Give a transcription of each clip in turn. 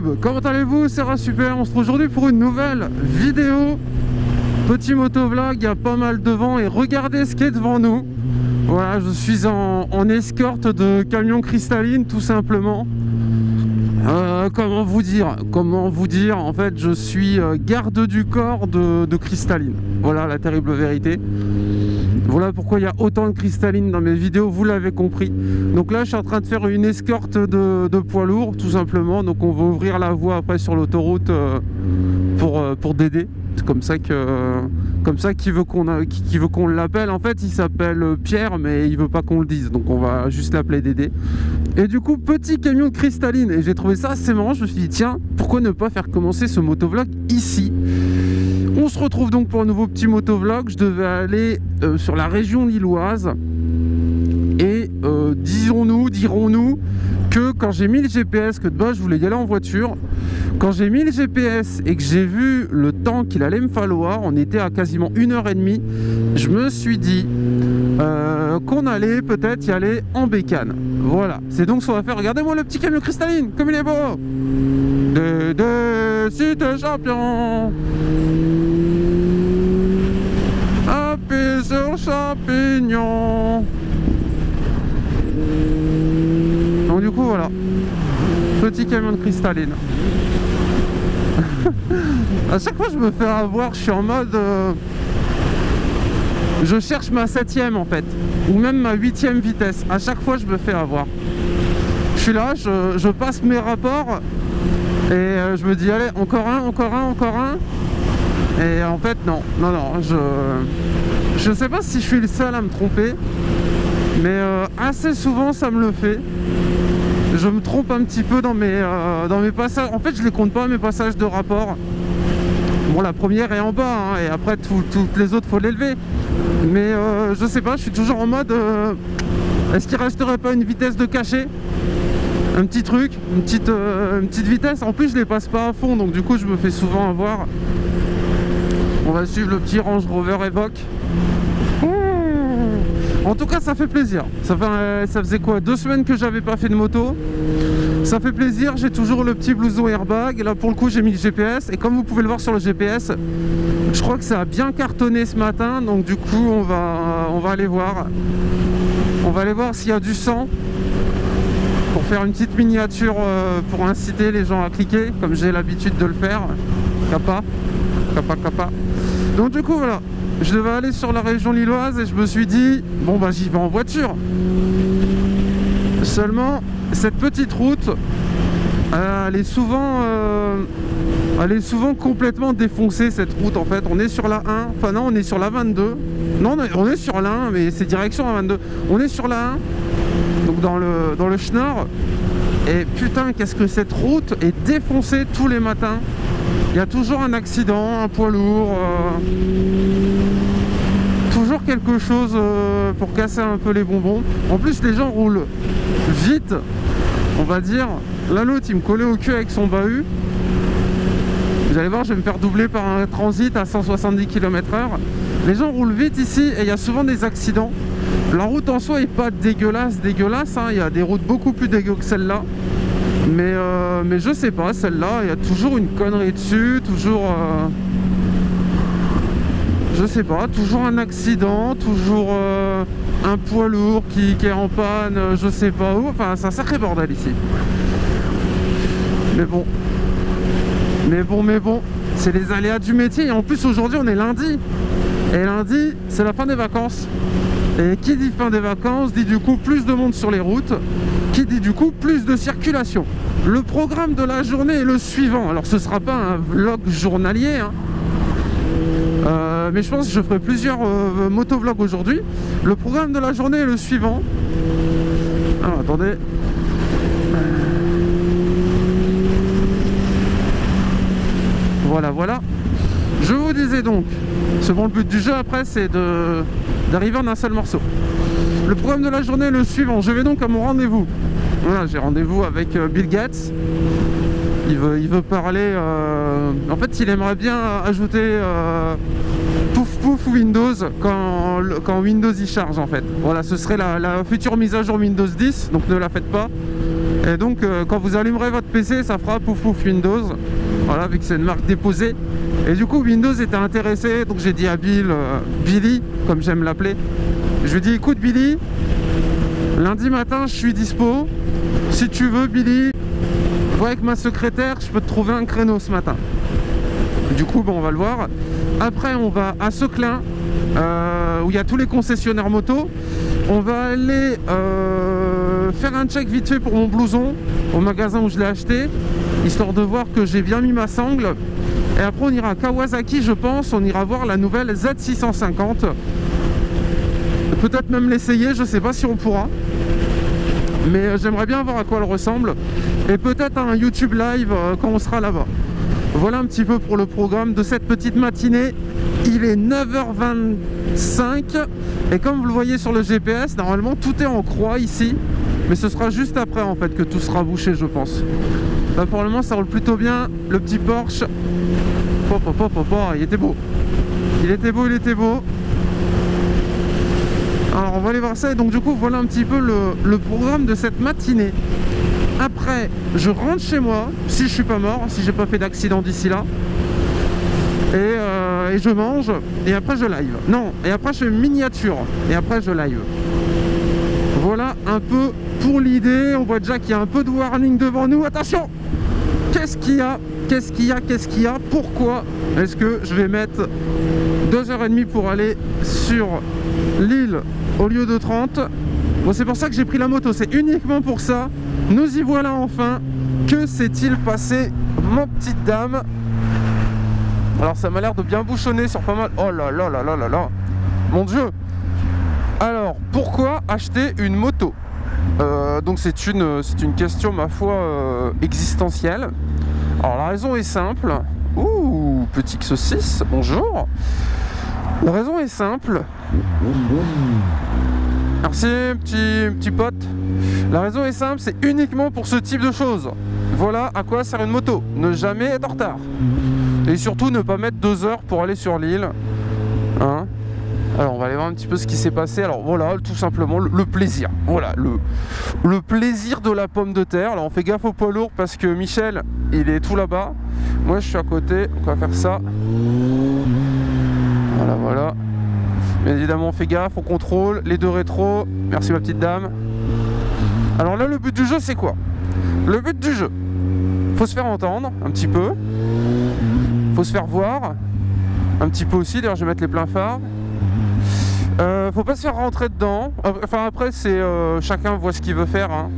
YouTube, comment allez-vous? C'est Super, on se retrouve aujourd'hui pour une nouvelle vidéo. Petit motovlog, il y a pas mal de vent et regardez ce qui est devant nous. Voilà, je suis en escorte de camion cristalline tout simplement. Comment vous dire, en fait je suis garde du corps de cristalline. Voilà la terrible vérité. Voilà pourquoi il y a autant de cristalline dans mes vidéos, vous l'avez compris. Donc là je suis en train de faire une escorte de poids lourd tout simplement. Donc on va ouvrir la voie après sur l'autoroute pour Dédé. C'est comme ça qu'il veut qu'on l'appelle. En fait il s'appelle Pierre mais il veut pas qu'on le dise. Donc on va juste l'appeler Dédé. Et du coup petit camion cristalline. Et j'ai trouvé ça assez marrant. Je me suis dit tiens, pourquoi ne pas faire commencer ce motovlog ici? On se retrouve donc pour un nouveau petit motovlog. Je devais aller sur la région lilloise. Et dirons-nous que quand j'ai mis le GPS, que de base je voulais y aller en voiture, quand j'ai mis le GPS et que j'ai vu le temps qu'il allait me falloir, on était à quasiment 1h30, je me suis dit qu'on allait peut-être y aller en bécane. Voilà, c'est donc ce qu'on va faire. Regardez-moi le petit camion cristalline, comme il est beau. Dédé, si t'es champion. Appuie sur champignon. Donc du coup voilà, petit camion de cristalline. À chaque fois je me fais avoir, je suis en mode je cherche ma 7ème en fait, ou même ma 8ème vitesse. À chaque fois je me fais avoir. Je suis là, je passe mes rapports et je me dis allez encore un. Et en fait non, je sais pas si je suis le seul à me tromper, mais assez souvent ça me le fait. Je me trompe un petit peu dans mes passages. En fait je les compte pas, mes passages de rapport. Bon la première est en bas hein, et après toutes les autres faut l'élever. Mais je sais pas, je suis toujours en mode est-ce qu'il resterait pas une vitesse de cachet? Un petit truc, une petite vitesse. En plus je les passe pas à fond, donc du coup je me fais souvent avoir. On va suivre le petit Range Rover Evoque. En tout cas ça fait plaisir. Ça faisait quoi, 2 semaines que j'avais pas fait de moto. Ça fait plaisir, j'ai toujours le petit blouson airbag. Là pour le coup j'ai mis le GPS. Et comme vous pouvez le voir sur le GPS, je crois que ça a bien cartonné ce matin. Donc du coup on va aller voir. On va aller voir s'il y a du sang, pour faire une petite miniature pour inciter les gens à cliquer, comme j'ai l'habitude de le faire. Kappa. Donc du coup voilà, je devais aller sur la région lilloise et je me suis dit bon bah j'y vais en voiture. Seulement cette petite route elle est souvent complètement défoncée cette route en fait. On est sur la 1, enfin non on est sur la 22. Non on est sur la 1 mais c'est direction la 22. On est sur la 1, donc dans le Schnorr. Et putain qu'est-ce que cette route est défoncée tous les matins. Il y a toujours un accident, un poids lourd, toujours quelque chose pour casser un peu les bonbons. En plus les gens roulent vite, on va dire. Là l'autre il me collait au cul avec son bahut. Vous allez voir, je vais me faire doubler par un transit à 170 km/h. Les gens roulent vite ici et il y a souvent des accidents. La route en soi est pas dégueulasse hein. Il y a des routes beaucoup plus dégueu que celle-là. Mais je sais pas, celle-là, il y a toujours une connerie dessus, toujours... je sais pas, toujours un accident, toujours un poids lourd qui est en panne, je sais pas où. Enfin, c'est un sacré bordel ici. Mais bon, c'est les aléas du métier. Et en plus, aujourd'hui, on est lundi. Et lundi, c'est la fin des vacances. Et qui dit fin des vacances, dit du coup plus de monde sur les routes, qui dit du coup plus de circulation. Le programme de la journée est le suivant. Alors ce sera pas un vlog journalier, hein. Mais je pense que je ferai plusieurs motovlogs aujourd'hui. Le programme de la journée est le suivant. Alors attendez. Voilà. Je vous disais donc, c'est bon, le but du jeu après c'est d'arriver en un seul morceau. Le programme de la journée est le suivant. Je vais donc à mon rendez-vous. Voilà, j'ai rendez-vous avec Bill Gates. Il veut parler. En fait, il aimerait bien ajouter pouf Windows quand Windows y charge en fait. Voilà, ce serait la future mise à jour Windows 10. Donc ne la faites pas. Et donc quand vous allumerez votre PC, ça fera pouf pouf Windows. Voilà, vu que c'est une marque déposée. Et du coup Windows était intéressé, donc j'ai dit à Billy, comme j'aime l'appeler, je lui ai dit écoute Billy, lundi matin je suis dispo, si tu veux Billy, vois avec ma secrétaire, je peux te trouver un créneau ce matin. Du coup bon, on va le voir. Après on va à Seclin, où il y a tous les concessionnaires moto. On va aller faire un check vite fait pour mon blouson au magasin où je l'ai acheté, histoire de voir que j'ai bien mis ma sangle. Et après on ira à Kawasaki, je pense, on ira voir la nouvelle Z650. Peut-être même l'essayer, je sais pas si on pourra. Mais j'aimerais bien voir à quoi elle ressemble. Et peut-être un YouTube live quand on sera là-bas. Voilà un petit peu pour le programme de cette petite matinée. Il est 9h25. Et comme vous le voyez sur le GPS, normalement tout est en croix ici. Mais ce sera juste après en fait que tout sera bouché, je pense. Là pour le moment ça roule plutôt bien. Le petit Porsche. Il était beau. Il était beau, il était beau. Alors on va aller voir ça. Et donc du coup voilà un petit peu le programme de cette matinée. Après je rentre chez moi, si je suis pas mort, si j'ai pas fait d'accident d'ici là. Et je mange. Et après je live. Non, et après je fais miniature. Et après je live. Voilà un peu pour l'idée. On voit déjà qu'il y a un peu de warning devant nous. Attention! Qu'est-ce qu'il y a? Qu'est-ce qu'il y a? Qu'est-ce qu'il y a? Pourquoi est-ce que je vais mettre 2h30 pour aller sur l'île au lieu de 30? Bon, c'est pour ça que j'ai pris la moto. C'est uniquement pour ça. Nous y voilà enfin. Que s'est-il passé, ma petite dame? Alors ça m'a l'air de bien bouchonner sur pas mal. Oh là là là là là là. Mon Dieu! Alors, pourquoi acheter une moto? Donc c'est une question, ma foi, existentielle. Alors la raison est simple. Ouh, petit saucisse, bonjour. La raison est simple. Merci, petit pote. La raison est simple, c'est uniquement pour ce type de choses. Voilà à quoi sert une moto. Ne jamais être en retard. Et surtout ne pas mettre 2 heures pour aller sur l'île. Hein? Alors on va aller voir un petit peu ce qui s'est passé. Alors voilà, tout simplement le plaisir. Voilà, le plaisir de la pomme de terre. Alors on fait gaffe au poids lourd parce que Michel, il est tout là-bas. Moi je suis à côté, on va faire ça. Voilà, voilà. Bien évidemment on fait gaffe, on contrôle. Les deux rétros, merci ma petite dame. Alors là le but du jeu c'est quoi? Le but du jeu, faut se faire entendre un petit peu. Faut se faire voir un petit peu aussi, d'ailleurs je vais mettre les pleins phares. Faut pas se faire rentrer dedans. Enfin après c'est chacun voit ce qu'il veut faire hein.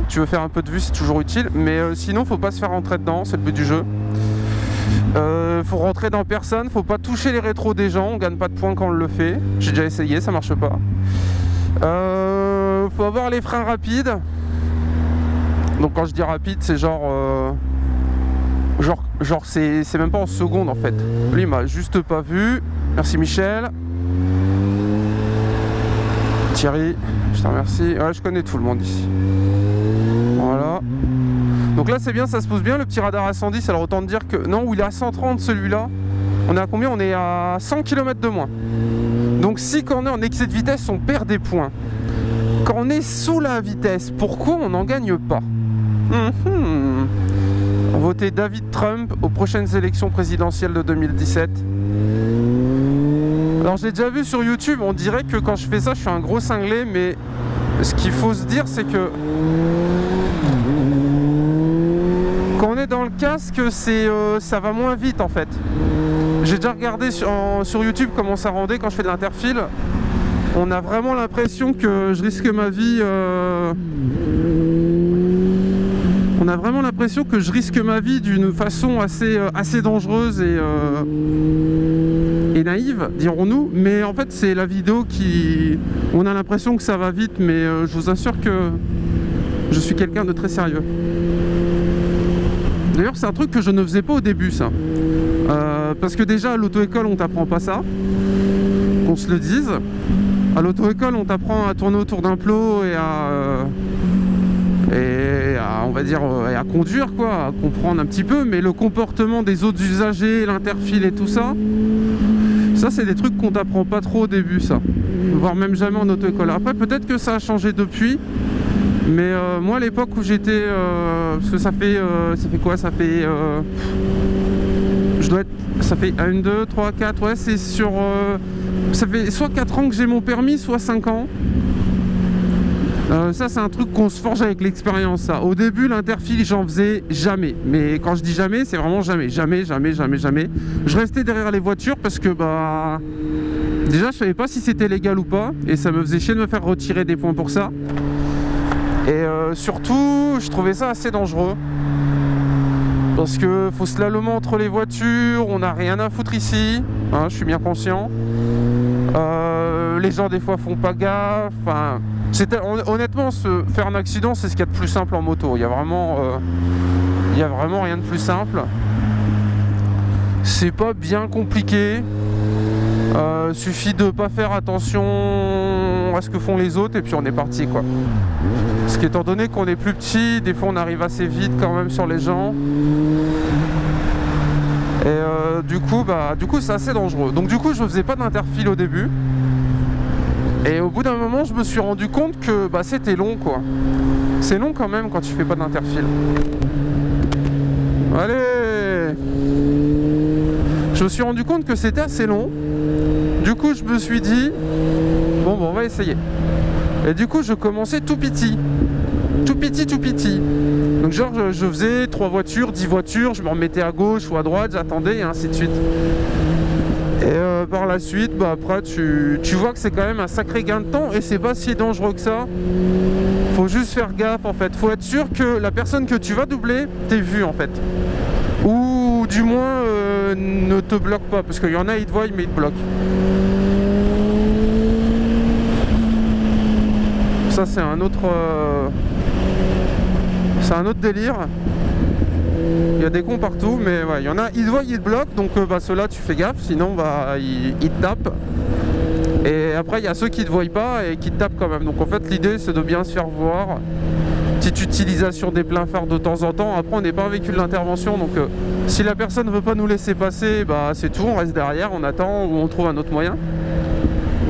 Tu veux faire un peu de vue, c'est toujours utile. Mais sinon faut pas se faire rentrer dedans, c'est le but du jeu. Faut rentrer dans personne, faut pas toucher les rétros des gens, on gagne pas de points quand on le fait. J'ai déjà essayé, ça marche pas. Faut avoir les freins rapides. Donc quand je dis rapide c'est genre c'est même pas en seconde en fait. Lui il m'a juste pas vu. Merci Michel. Thierry, je te remercie. Ouais, je connais tout le monde ici. Voilà. Donc là c'est bien, ça se pose bien le petit radar à 110. Alors autant te dire que non, où il est à 130 celui-là. On est à combien? On est à 100 km de moins. Donc si quand on est en excès de vitesse on perd des points. Quand on est sous la vitesse, pourquoi on n'en gagne pas? Voter David Trump aux prochaines élections présidentielles de 2017. Alors j'ai déjà vu sur YouTube, on dirait que quand je fais ça je suis un gros cinglé, mais ce qu'il faut se dire c'est que quand on est dans le casque ça va moins vite en fait. J'ai déjà regardé sur YouTube comment ça rendait quand je fais de l'interfile. On a vraiment l'impression que je risque ma vie. On a vraiment l'impression que je risque ma vie d'une façon assez dangereuse et naïve, dirons-nous. Mais en fait, c'est la vidéo qui... On a l'impression que ça va vite, mais je vous assure que je suis quelqu'un de très sérieux. D'ailleurs, c'est un truc que je ne faisais pas au début, ça. Parce que déjà, à l'auto-école, on t'apprend pas ça. Qu'on se le dise. À l'auto-école, on t'apprend à tourner autour d'un plot et on va dire à conduire quoi, à comprendre un petit peu, mais le comportement des autres usagers, l'interfile et tout ça, c'est des trucs qu'on t'apprend pas trop au début, ça, voire même jamais en auto-école. Après peut-être que ça a changé depuis, Mais moi à l'époque où j'étais, parce que ça fait quoi, ça fait ça fait 1, 2, 3, 4, ouais c'est sur, ça fait soit 4 ans que j'ai mon permis, soit 5 ans. Ça c'est un truc qu'on se forge avec l'expérience ça. Au début l'interfile j'en faisais jamais. Mais quand je dis jamais, c'est vraiment jamais. Jamais. Je restais derrière les voitures parce que bah déjà je savais pas si c'était légal ou pas. Et ça me faisait chier de me faire retirer des points pour ça. Et surtout je trouvais ça assez dangereux. Parce que faut slalomer entre les voitures, on n'a rien à foutre ici, hein, je suis bien conscient. Les gens des fois font pas gaffe. Enfin, honnêtement, faire un accident, c'est ce qu'il y a de plus simple en moto. Il y a vraiment rien de plus simple. C'est pas bien compliqué. Suffit de pas faire attention à ce que font les autres et puis on est parti quoi. Parce qu'étant donné qu'on est plus petit, des fois on arrive assez vite quand même sur les gens. Et du coup c'est assez dangereux. Donc du coup je faisais pas d'interfile au début. Et au bout d'un moment je me suis rendu compte que bah, c'était long quoi. C'est long quand même quand tu fais pas d'interfile. Allez! Je me suis rendu compte que c'était assez long. Du coup je me suis dit bon on va essayer. Et du coup je commençais tout petit. Donc genre je faisais 3 voitures, 10 voitures, je me remettais à gauche ou à droite, j'attendais et ainsi de suite. Et par la suite, bah après tu vois que c'est quand même un sacré gain de temps et c'est pas si dangereux que ça. Faut juste faire gaffe en fait, faut être sûr que la personne que tu vas doubler t'ait vu en fait. Ou du moins ne te bloque pas, parce qu'il y en a ils te voient mais ils te bloquent. Ça c'est un autre délire. Il y a des cons partout, mais ouais, il y en a, ils te voient, ils te bloquent, donc bah, ceux-là tu fais gaffe, sinon bah, ils te tapent. Et après il y a ceux qui te voient pas et qui te tapent quand même. Donc en fait l'idée c'est de bien se faire voir. Petite utilisation des pleins phares de temps en temps. Après on n'est pas un véhicule d'intervention, donc si la personne ne veut pas nous laisser passer, bah c'est tout, on reste derrière, on attend ou on trouve un autre moyen.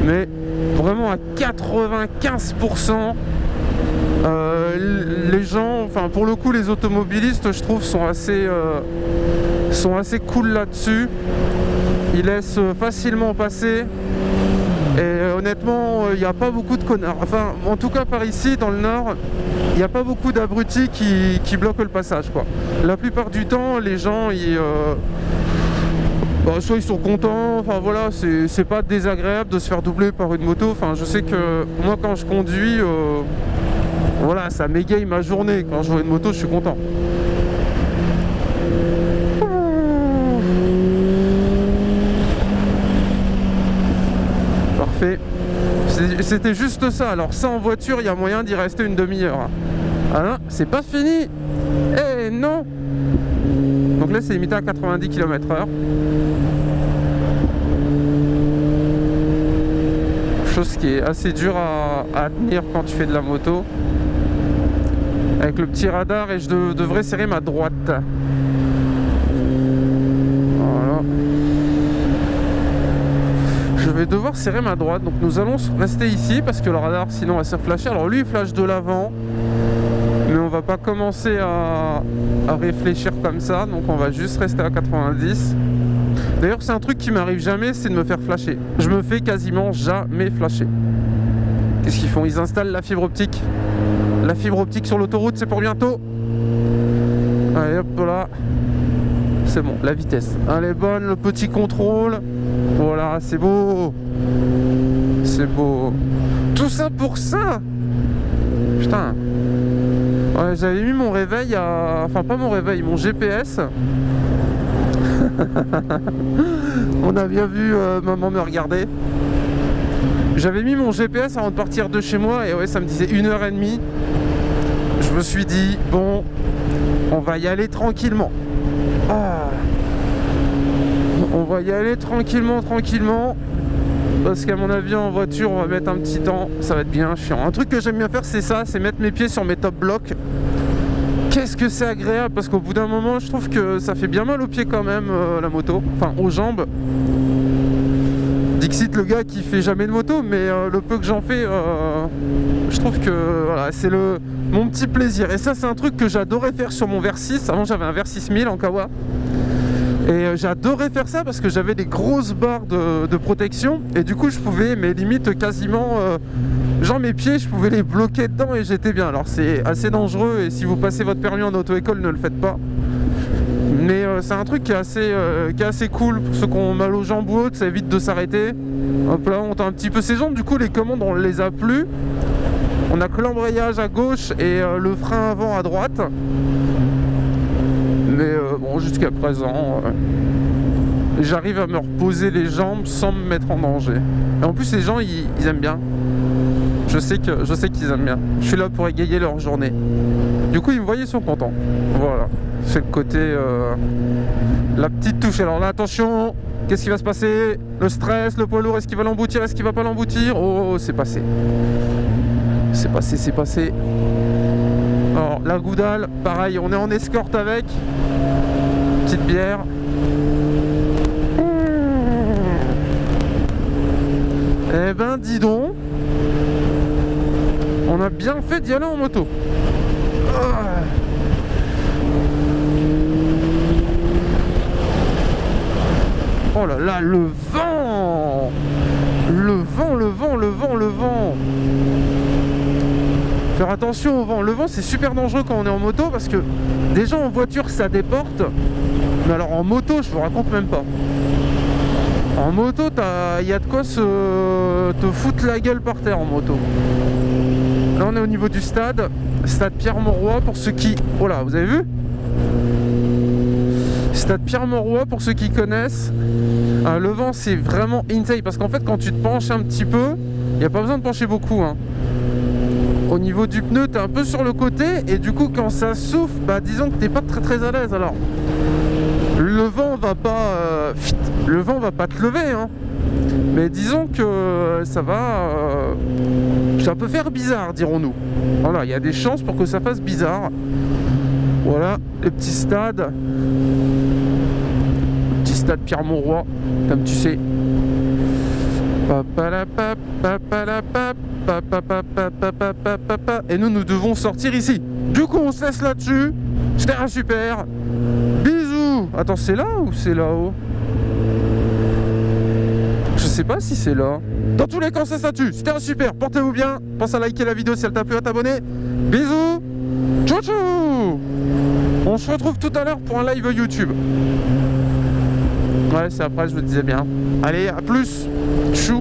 Mais vraiment à 95%, les gens, enfin pour le coup les automobilistes je trouve sont assez cool là-dessus. Ils laissent facilement passer. Et honnêtement, il n'y a pas beaucoup de connards. Enfin, en tout cas par ici, dans le nord, il n'y a pas beaucoup d'abrutis qui bloquent le passage, quoi. La plupart du temps, les gens, soit ils sont contents, enfin voilà, c'est pas désagréable de se faire doubler par une moto. Enfin, je sais que moi, quand je conduis, voilà, ça m'égaye ma journée. Quand je vois une moto, je suis content. Parfait. C'était juste ça. Alors ça en voiture, il y a moyen d'y rester une demi-heure. Ah non, c'est pas fini. Eh non. Donc là c'est limité à 90 km/h. Chose qui est assez dure à tenir quand tu fais de la moto. Avec le petit radar, et je devrais serrer ma droite. Voilà. Je vais devoir serrer ma droite, donc nous allons rester ici parce que le radar sinon va se flasher. Alors lui il flash de l'avant, mais on va pas commencer à réfléchir comme ça, donc on va juste rester à 90. D'ailleurs c'est un truc qui m'arrive jamais, c'est de me faire flasher. Je me fais quasiment jamais flasher. Qu'est-ce qu'ils font? Ils installent la fibre optique. La fibre optique sur l'autoroute, c'est pour bientôt. Allez hop là. C'est bon, la vitesse. Elle est bonne, le petit contrôle. Voilà, c'est beau. C'est beau. Tout ça pour ça. Putain. Ouais, j'avais mis mon réveil à... Enfin, pas mon réveil, mon GPS. On a bien vu maman me regarder. J'avais mis mon GPS avant de partir de chez moi et ouais, ça me disait 1h30. Je me suis dit, bon, on va y aller tranquillement. Ah. On va y aller tranquillement, parce qu'à mon avis en voiture on va mettre un petit temps, ça va être bien chiant. Un truc que j'aime bien faire c'est ça, c'est mettre mes pieds sur mes top blocs. Qu'est-ce que c'est agréable, parce qu'au bout d'un moment je trouve que ça fait bien mal aux pieds quand même la moto, enfin aux jambes. Dixit, le gars qui fait jamais de moto, mais le peu que j'en fais, je trouve que voilà, c'est mon petit plaisir. Et ça, c'est un truc que j'adorais faire sur mon Versys. Avant, j'avais un Versys 1000 en Kawa. Et j'adorais faire ça parce que j'avais des grosses barres de protection. Et du coup, je pouvais, mais limite quasiment, genre mes pieds, je pouvais les bloquer dedans et j'étais bien. Alors, c'est assez dangereux et si vous passez votre permis en auto-école, ne le faites pas. Mais c'est un truc qui est assez cool pour ceux qui ont mal aux jambes ou autres, ça évite de s'arrêter. Hop là, on tend un petit peu ses jambes, du coup les commandes on les a plus. On a que l'embrayage à gauche et le frein avant à droite. Mais bon, jusqu'à présent, j'arrive à me reposer les jambes sans me mettre en danger. Et en plus les gens ils aiment bien. Je sais qu'ils aiment bien. Je suis là pour égayer leur journée. Du coup ils me voient, ils sont contents. Voilà. C'est le côté la petite touche. Alors là attention, qu'est-ce qui va se passer? Le stress, le poids lourd, est-ce qu'il va l'emboutir, est-ce qu'il va pas l'emboutir? Oh, c'est passé. C'est passé, c'est passé. Alors la goudale, pareil, on est en escorte avec. Petite bière. Eh ben dis donc, on a bien fait d'y aller en moto. Oh là là, le vent! Le vent, le vent, le vent, le vent! Faire attention au vent. Le vent, c'est super dangereux quand on est en moto parce que déjà en voiture, ça déporte. Mais alors en moto, je vous raconte même pas. En moto, il y a de quoi te foutre la gueule par terre en moto. Là, on est au niveau du stade Pierre-Mauroy pour ceux qui... Oh là, vous avez vu? Stade Pierre-Mauroy pour ceux qui connaissent. Le vent, c'est vraiment insane parce qu'en fait, quand tu te penches un petit peu, il n'y a pas besoin de pencher beaucoup, hein. Au niveau du pneu, tu es un peu sur le côté et du coup, quand ça souffle, bah disons que tu n'es pas très à l'aise. Alors, le vent va pas te lever, hein. Mais disons que ça peut faire bizarre, dirons-nous. Voilà, il y a des chances pour que ça fasse bizarre. Voilà, le petit stade. Stade Pierre-Mauroy, comme tu sais. Et nous devons sortir ici. Du coup, on se laisse là-dessus. C'était un super. Bisous. Attends, c'est là ou c'est là-haut? Je sais pas si c'est là. Dans tous les cas, c'est là-dessus. C'était un super. Portez-vous bien. Pense à liker la vidéo si elle t'a plu, à t'abonner. Bisous. Ciao, ciao. On se retrouve tout à l'heure pour un live YouTube. Ouais, c'est après, je vous disais bien. Allez, à plus. Chou.